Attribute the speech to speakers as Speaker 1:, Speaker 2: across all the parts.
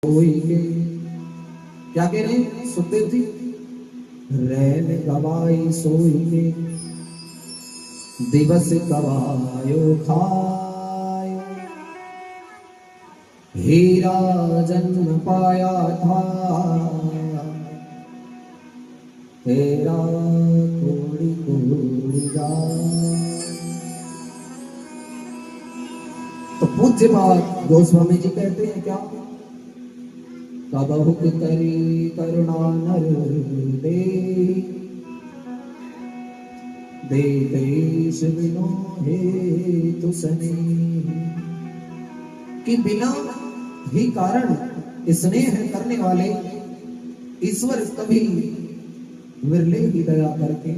Speaker 1: सोई के क्या कह रहे हैं सुखदेव जी? रैन गवाई सोई के दिवस गवायो खायो, हीरा जन्म पाया था तेरा कोड़ी कोड़ी जाए। तो पूज्य बात गोस्वामी जी कहते हैं क्या? कबहुक करी करुणा नर दे, दे देश बिनो हे तुसने, कि बिना ही कारण स्नेह करने वाले ईश्वर कभी विरले ही दया करके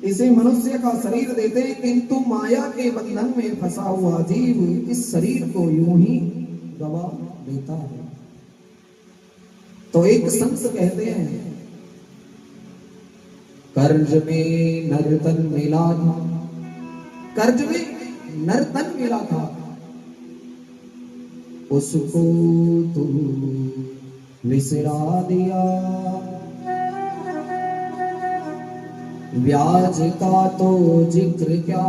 Speaker 1: इसे मनुष्य का शरीर देते, किंतु माया के बंधन में फंसा हुआ जीव इस शरीर को यूं ही गवा देता है। तो एक संत कहते हैं कर्ज में नर्तन मिला था, कर्ज में नर्तन मिला था, उसको तू विसरा दिया, ब्याज का तो जिक्र क्या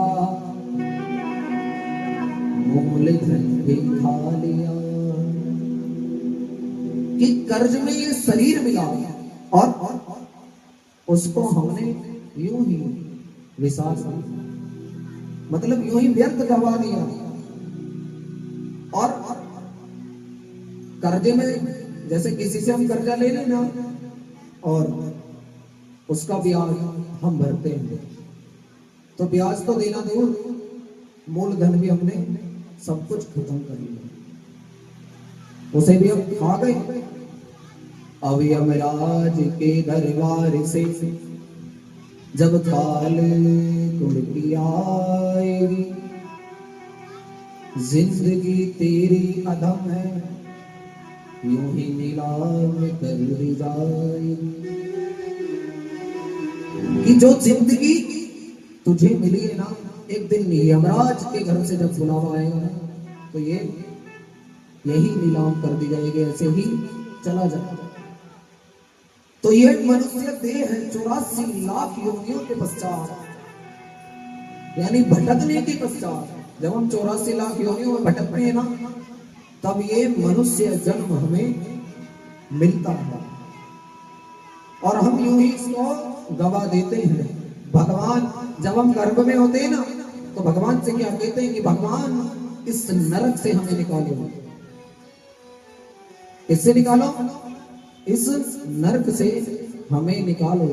Speaker 1: मूलधन भी खा लिया। कि कर्ज में ये शरीर मिला और उसको हमने यूं ही विसार दिया, मतलब यूं ही व्यर्थ गवा दिया। और कर्जे में जैसे किसी से हम कर्जा ले लेना और उसका ब्याज हम भरते हैं, तो ब्याज तो देना दूर, मूलधन भी हमने सब कुछ खत्म कर लिया, उसे भी हम खा गए। अब यमराज के दरबार से जब काल कुड़की आएगी, जिंदगी तेरी अधम है यूं ही नीलाम कर दी जाएगी। कि जो जिंदगी तुझे मिली है ना, एक दिन यमराज के घर से जब बुलावा आएगा ना, तो ये यही नीलाम कर दी जाएगी, ऐसे ही चला जाएगा। तो ये मनुष्य देह है 84 लाख योनियों के पश्चात, यानी भटकने के पश्चात, जब हम 84 लाख योनियों में भटकते हैं ना, तब ये मनुष्य जन्म हमें मिलता है और हम यूं ही इसको गवा देते हैं। भगवान जब हम गर्भ में होते हैं ना, तो भगवान से क्या कहते हैं कि भगवान इस नरक से हमें निकालो, इससे निकालो, इस नरक से हमें निकालो।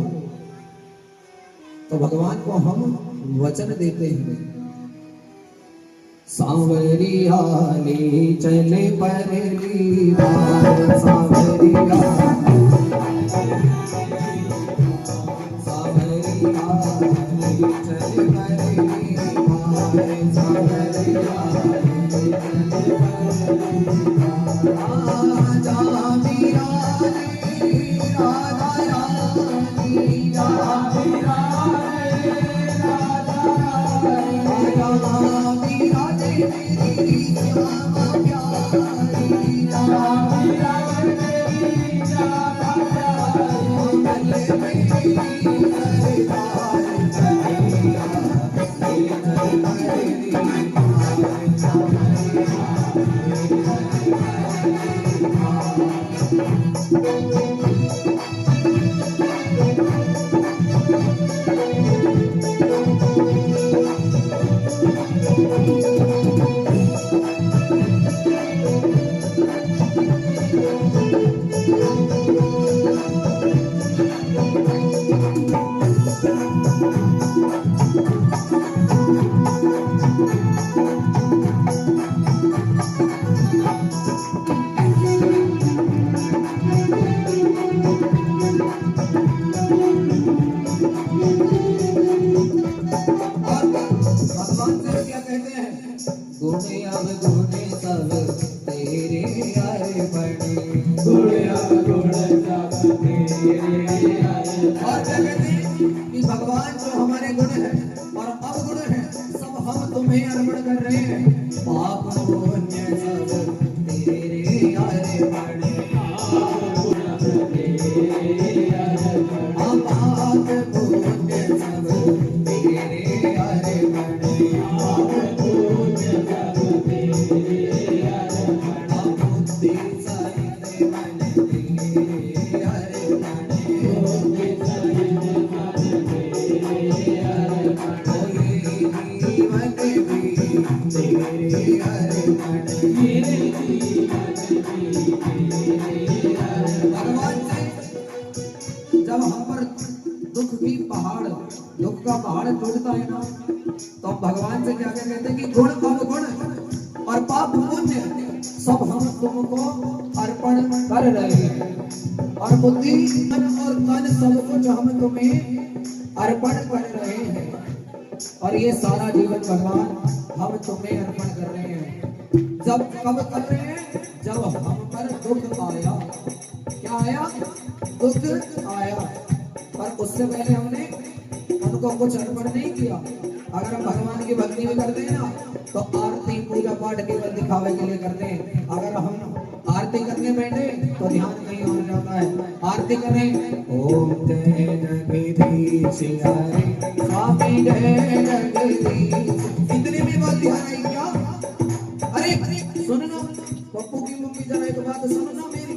Speaker 1: तो भगवान को हम वचन देते हैं, सांवरिया ले चले परली बार, सांवरिया सांवरिया ले चले परली बार, सांवरिया आजा मीरा रे राधा रानी, आजा मीरा रे राधा रानी, आजा मीरा रे मेरी श्यामा प्यारी, आजा मीरा रे मेरी श्यामा प्यारी, गले मेरी सरदार चलिया, ये चल भगवान जो हमारे गुण है और अवगुण है सब हम तुम्हें अर्पण कर रहे हैं। पाप पुण्य सब तेरे टूटता है ना, तो हम भगवान से क्या क्या कहते हैं कि गुण अवगुण और पाप पुण्य सब हम तुमको अर्पण कर रहे हैं, और बुद्धि मन और तन सब कुछ हम तुम्हें अर्पण कर रहे हैं, और ये सारा जीवन भगवान हम तुम्हें अर्पण कर रहे हैं। जब कब कर रहे हैं? जब हम पर दुख आया। क्या आया? दुख आया, पर उससे पहले हमने उनको कुछ अर्पण नहीं किया। अगर हम भगवान की भक्ति में करते हैं ना, तो आरती पूजा पाठ केवल दिखावे के लिए करते हैं। अगर हम आरती करने बैठे तो ध्यान कहीं और जाता है। आरती करें, ओम जय जगदीश हरे स्वामी जय जगदीश, इतने में बात ध्यान आई क्या? अरे सुनना, पप्पू की मम्मी जरा एक बात सुनना मेरी,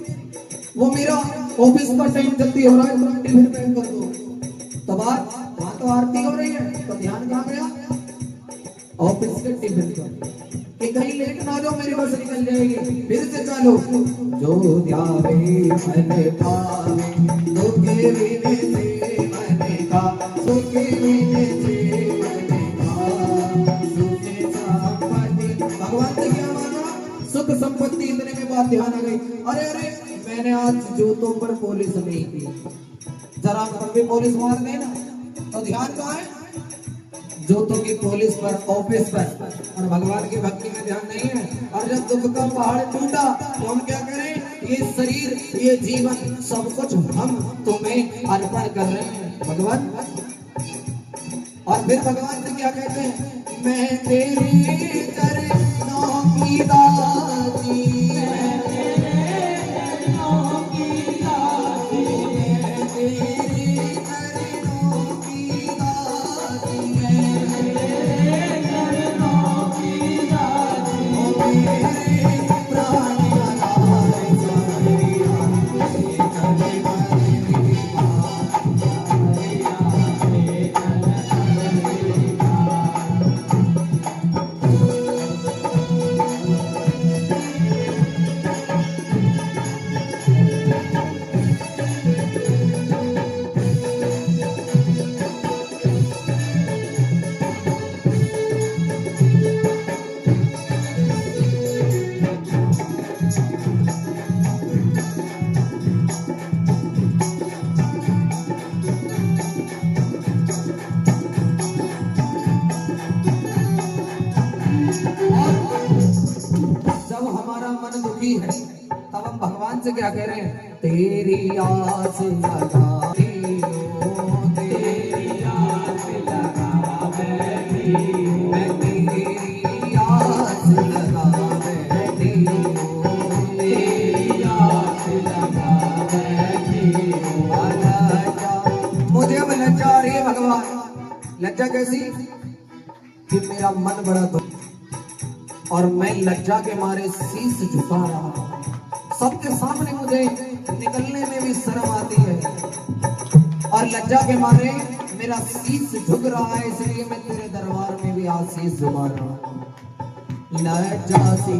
Speaker 1: वो मेरा ऑफिस का टाइम जल्दी हो रहा है, टिफिन पैक कर दो। तो बात वहां तो आरती हो रही है, तो ध्यान कहाँ गया? ऑफिस के टिफिन पर, कि कहीं लेट ना जाओ, मेरी बस निकल जाएगी। फिर से चालो, जो ध्यावे मन पावे, दुखे विने से मन का, सुखे विने से मन का, सुखे संपत्ति। भगवान ने क्या माना? सुख संपत्ति। इतने में बात ध्यान आ गई, अरे अरे मैंने आज जूतों पर पॉलिश नहीं की, जरा पर भी पॉलिश मार देना, तो ध्यान कहाँ है? जूतों की पॉलिश पर, ऑफिस पर, और भगवान की भक्ति में ध्यान नहीं है। और जब दुख का पहाड़ टूटा तो हम क्या करें? ये शरीर, ये जीवन, सब कुछ हम तुम्हें अर्पण कर रहे हैं भगवान। और फिर भगवान से क्या कहते हैं? मैं तेरे चरणों की दासी, मैं तेरे चरणों की दासी, मैं तेरे चरणों की दासी, मैं तेरे चरणों की दासी, मेरे प्राण आधार सारिया, चले है, तब हम भगवान से क्या कह रहे हैं? तेरी आस लगा, तेरी आस लगा बैठी, मैं तेरी आस लगा बैठी, तेरी आस लगा बैठी। मुझे अब लज्जा आ रही है भगवान। लज्जा कैसी? कि मेरा मन बड़ा दुख, और मैं लज्जा के मारे शीश झुका रहा हूं। सबके सामने मुझे निकलने में भी शर्म आती है, और लज्जा के मारे मेरा शीश झुक रहा है, इसलिए मैं तेरे दरबार में भी आज शीश झुका रहा हूं। लज्जा सी